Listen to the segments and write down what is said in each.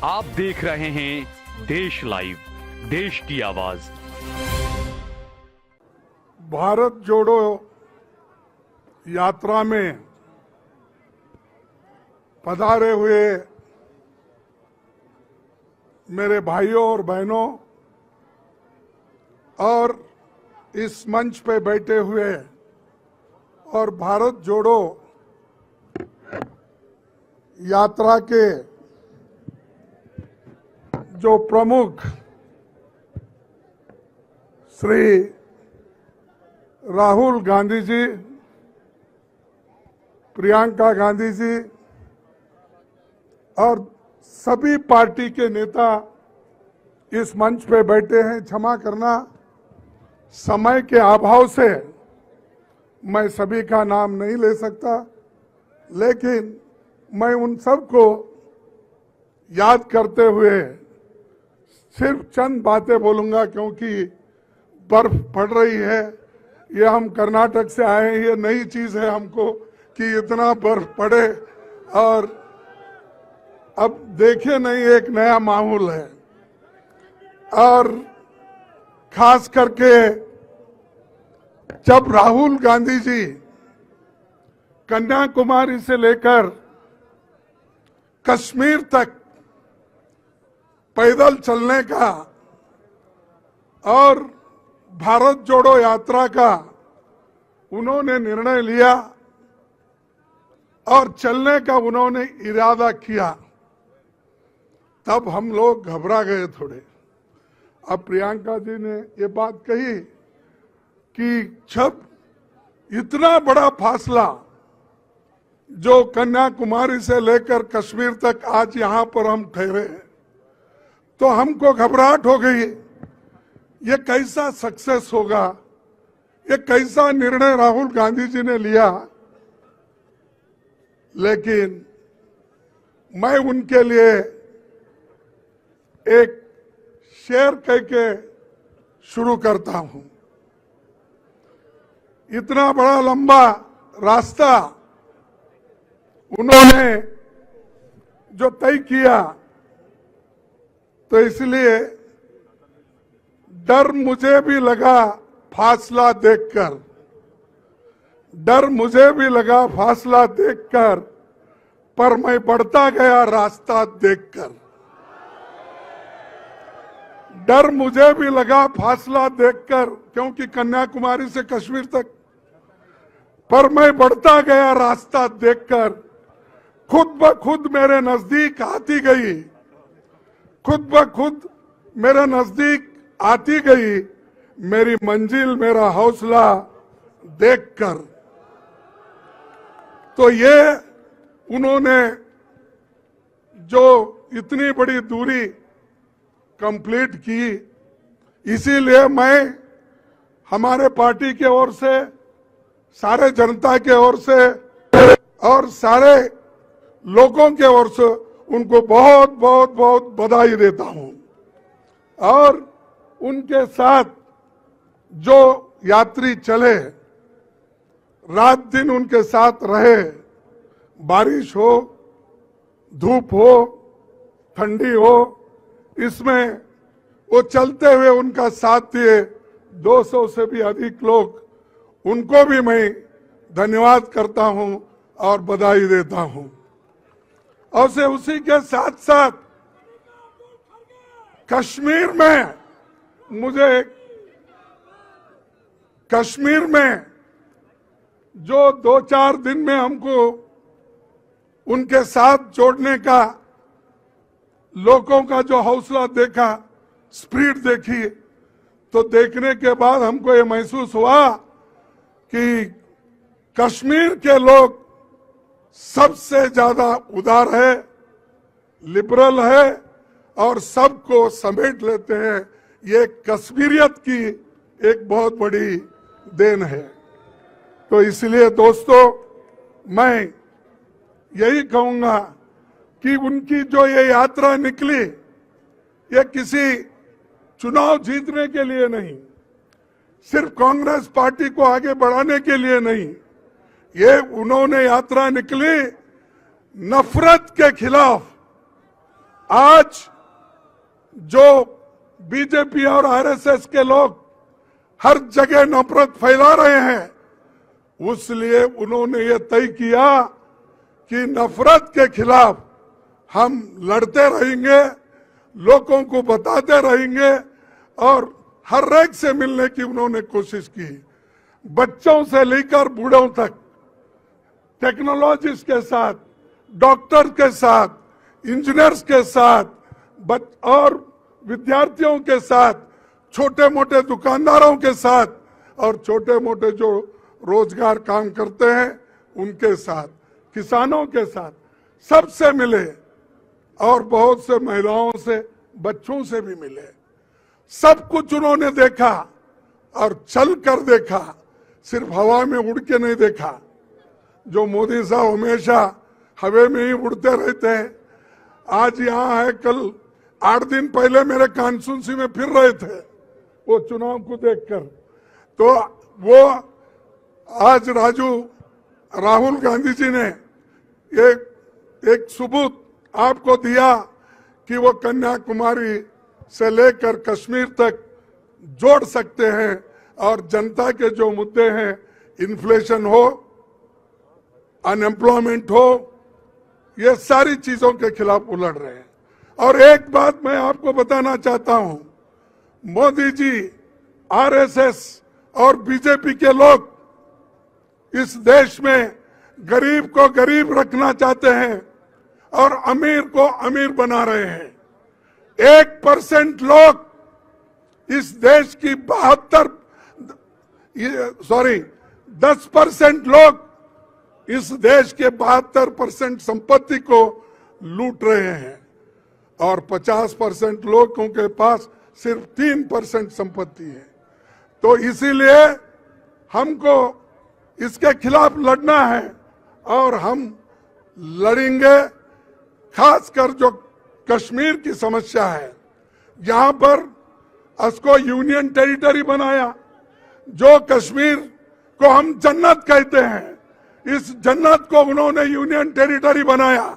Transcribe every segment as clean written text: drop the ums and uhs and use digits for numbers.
आप देख रहे हैं देश लाइव, देश की आवाज। भारत जोड़ो यात्रा में पधारे हुए मेरे भाइयों और बहनों और इस मंच पे बैठे हुए और भारत जोड़ो यात्रा के जो प्रमुख श्री राहुल गांधी जी, प्रियंका गांधी जी और सभी पार्टी के नेता इस मंच पे बैठे हैं। क्षमा करना, समय के अभाव से मैं सभी का नाम नहीं ले सकता, लेकिन मैं उन सबको याद करते हुए सिर्फ चंद बातें बोलूंगा, क्योंकि बर्फ पड़ रही है। ये हम कर्नाटक से आए हैं, ये नई चीज है हमको कि इतना बर्फ पड़े, और अब देखे नहीं, एक नया माहौल है। और खास करके जब राहुल गांधी जी कन्याकुमारी से लेकर कश्मीर तक पैदल चलने का और भारत जोड़ो यात्रा का उन्होंने निर्णय लिया और चलने का उन्होंने इरादा किया, तब हम लोग घबरा गए थोड़े। अब प्रियंका जी ने ये बात कही कि जब इतना बड़ा फासला जो कन्याकुमारी से लेकर कश्मीर तक आज यहां पर हम ठहरे हैं, तो हमको घबराहट हो गई, ये कैसा सक्सेस होगा, ये कैसा निर्णय राहुल गांधी जी ने लिया। लेकिन मैं उनके लिए एक शेर कह के शुरू करता हूं। इतना बड़ा लंबा रास्ता उन्होंने जो तय किया, तो इसलिए डर मुझे भी लगा फासला देखकर, डर मुझे भी लगा फासला देखकर, पर मैं बढ़ता गया रास्ता देखकर। डर मुझे भी लगा फासला देखकर, क्योंकि कन्याकुमारी से कश्मीर तक, पर मैं बढ़ता गया रास्ता देखकर। खुद ब खुद मेरे नजदीक आती गई, खुद ब खुद मेरे नजदीक आती गई मेरी मंजिल, मेरा हौसला देखकर। तो ये उन्होंने जो इतनी बड़ी दूरी कंप्लीट की, इसीलिए मैं हमारे पार्टी के ओर से, सारे जनता के ओर से और सारे लोगों के ओर से उनको बहुत बहुत बहुत बधाई देता हूं। और उनके साथ जो यात्री चले, रात दिन उनके साथ रहे, बारिश हो, धूप हो, ठंडी हो, इसमें वो चलते हुए उनका साथ दिए 200 से भी अधिक लोग, उनको भी मैं धन्यवाद करता हूं और बधाई देता हूं। और से उसी के साथ साथ कश्मीर में मुझे, कश्मीर में जो 2-4 दिन में हमको उनके साथ जोड़ने का, लोगों का जो हौसला देखा, स्पीड देखी, तो देखने के बाद हमको ये महसूस हुआ कि कश्मीर के लोग सबसे ज्यादा उदार है, लिबरल है और सबको समेट लेते हैं। ये कश्मीरियत की एक बहुत बड़ी देन है। तो इसलिए दोस्तों, मैं यही कहूंगा कि उनकी जो ये यात्रा निकली, ये किसी चुनाव जीतने के लिए नहीं, सिर्फ कांग्रेस पार्टी को आगे बढ़ाने के लिए नहीं, ये उन्होंने यात्रा निकली नफरत के खिलाफ, आज जो बीजेपी और आरएसएस के लोग हर जगह नफरत फैला रहे हैं, उसलिए उन्होंने ये तय किया कि नफरत के खिलाफ हम लड़ते रहेंगे, लोगों को बताते रहेंगे और हर एक से मिलने की उन्होंने कोशिश की। बच्चों से लेकर बूढ़ों तक, टेक्नोलॉजिस्ट के साथ, डॉक्टर के साथ, इंजीनियर्स के साथ और विद्यार्थियों के साथ, छोटे मोटे दुकानदारों के साथ और छोटे मोटे जो रोजगार काम करते हैं उनके साथ, किसानों के साथ, सबसे मिले और बहुत से महिलाओं से, बच्चों से भी मिले। सब कुछ उन्होंने देखा और चल कर देखा, सिर्फ हवा में उड़ के नहीं देखा। जो मोदी साहब हमेशा हवा में ही उड़ते रहते हैं, आज यहाँ है, कल 8 दिन पहले मेरे कॉन्स्टिट्यूंसी में फिर रहे थे वो चुनाव को देखकर। तो वो आज राहुल गांधी जी ने एक सबूत आपको दिया कि वो कन्याकुमारी से लेकर कश्मीर तक जोड़ सकते हैं और जनता के जो मुद्दे हैं, इन्फ्लेशन हो, अनएम्प्लॉयमेंट हो, ये सारी चीजों के खिलाफ वो लड़ रहे हैं। और एक बात मैं आपको बताना चाहता हूं, मोदी जी, आरएसएस और बीजेपी के लोग इस देश में गरीब को गरीब रखना चाहते हैं और अमीर को अमीर बना रहे हैं। 1% लोग इस देश की 10% लोग इस देश के 72% संपत्ति को लूट रहे हैं और 50% लोगों के पास सिर्फ 3% संपत्ति है। तो इसीलिए हमको इसके खिलाफ लड़ना है और हम लड़ेंगे। खासकर जो कश्मीर की समस्या है, यहां पर उसको यूनियन टेरिटरी बनाया। जो कश्मीर को हम जन्नत कहते हैं, इस जन्नत को उन्होंने यूनियन टेरिटरी बनाया।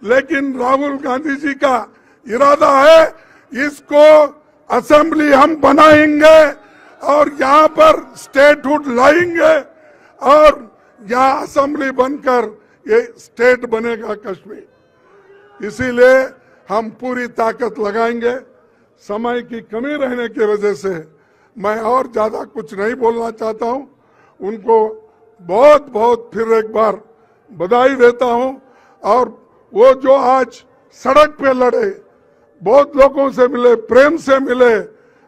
लेकिन राहुल गांधी जी का इरादा है इसको असेंबली हम बनाएंगे और यहाँ पर स्टेटहुड लाएंगे और यहाँ असेंबली बनकर ये स्टेट बनेगा कश्मीर। इसीलिए हम पूरी ताकत लगाएंगे। समय की कमी रहने की वजह से मैं और ज्यादा कुछ नहीं बोलना चाहता हूं। उनको बहुत बहुत फिर एक बार बधाई देता हूं। और वो जो आज सड़क पे लड़े, बहुत लोगों से मिले, प्रेम से मिले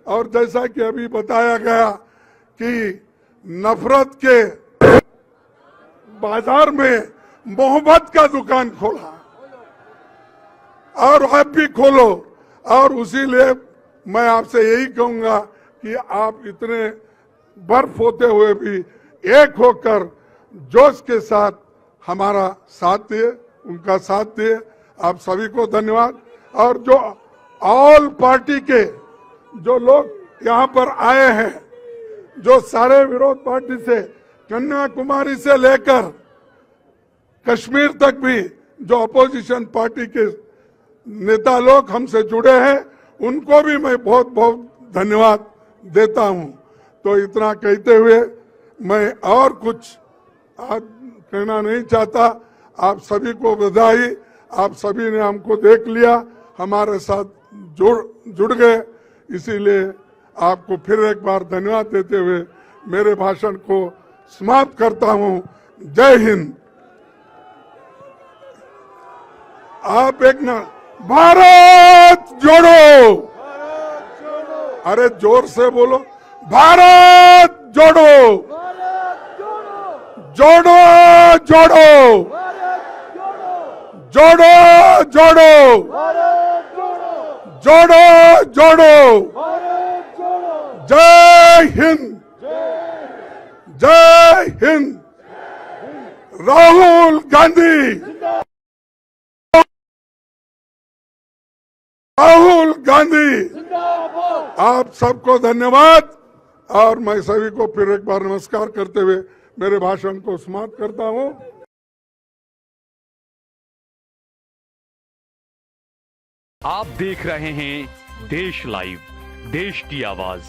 और जैसा कि अभी बताया गया कि नफरत के बाजार में मोहब्बत का दुकान खोला और आप भी खोलो। और उसीलिए मैं आपसे यही कहूंगा कि आप इतने बर्फ होते हुए भी एक होकर जोश के साथ हमारा साथ दिए, उनका साथ दिए। आप सभी को धन्यवाद। और जो ऑल पार्टी के जो लोग यहाँ पर आए हैं, जो सारे विरोध पार्टी से, कन्याकुमारी से लेकर कश्मीर तक भी जो अपोजिशन पार्टी के नेता लोग हमसे जुड़े हैं, उनको भी मैं बहुत बहुत धन्यवाद देता हूं। तो इतना कहते हुए मैं और कुछ कहना नहीं चाहता। आप सभी को बधाई। आप सभी ने हमको देख लिया, हमारे साथ जुड़ गए। इसीलिए आपको फिर एक बार धन्यवाद देते हुए मेरे भाषण को समाप्त करता हूं। जय हिंद। आप एक ना, भारत जोड़ो, अरे जोर से बोलो, भारत जोड़ो, जोड़ो जोड़ो, जोड़ो जोड़ो, जोड़ो जोड़ो। जय हिंद, जय हिंद। राहुल गांधी, राहुल गांधी। आप सबको धन्यवाद। और मैं सभी को फिर एक बार नमस्कार करते हुए मेरे भाषण को समाप्त करता हूं। आप देख रहे हैं देश लाइव, देश की आवाज।